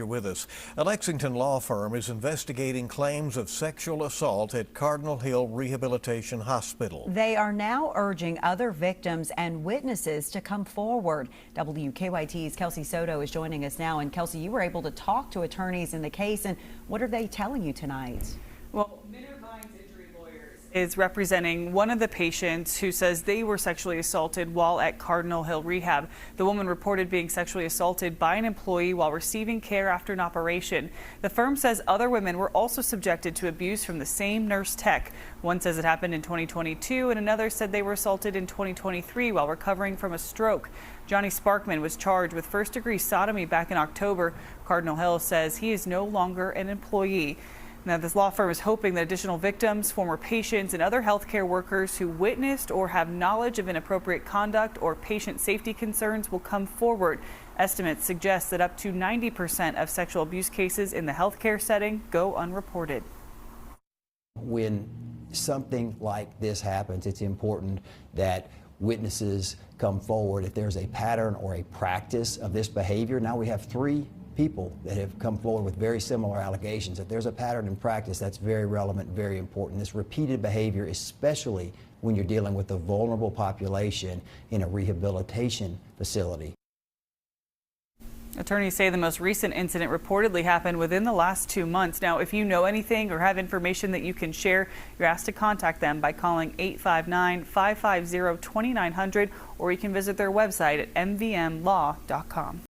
You're with us. A Lexington law firm is investigating claims of sexual assault at Cardinal Hill Rehabilitation Hospital. They are now urging other victims and witnesses to come forward. WKYT's Kelsey Soto is joining us now. And Kelsey, you were able to talk to attorneys in the case, and what are they telling you tonight? Well, is representing one of the patients who says they were sexually assaulted while at Cardinal Hill Rehab. The woman reported being sexually assaulted by an employee while receiving care after an operation. The firm says other women were also subjected to abuse from the same nurse tech. One says it happened in 2022 and another said they were assaulted in 2023 while recovering from a stroke. Johnny Sparkman was charged with first-degree sodomy back in October. Cardinal Hill says he is no longer an employee. Now, this law firm is hoping that additional victims, former patients, and other healthcare workers who witnessed or have knowledge of inappropriate conduct or patient safety concerns will come forward. Estimates suggest that up to 90% of sexual abuse cases in the healthcare setting go unreported. When something like this happens, it's important that witnesses come forward. If there's a pattern or a practice of this behavior, now we have 3 people that have come forward with very similar allegations. If there's a pattern in practice, that's very relevant, very important. This repeated behavior, especially when you're dealing with a vulnerable population in a rehabilitation facility. Attorneys say the most recent incident reportedly happened within the last 2 months. Now, if you know anything or have information that you can share, you're asked to contact them by calling 859-550-2900, or you can visit their website at mvmlaw.com.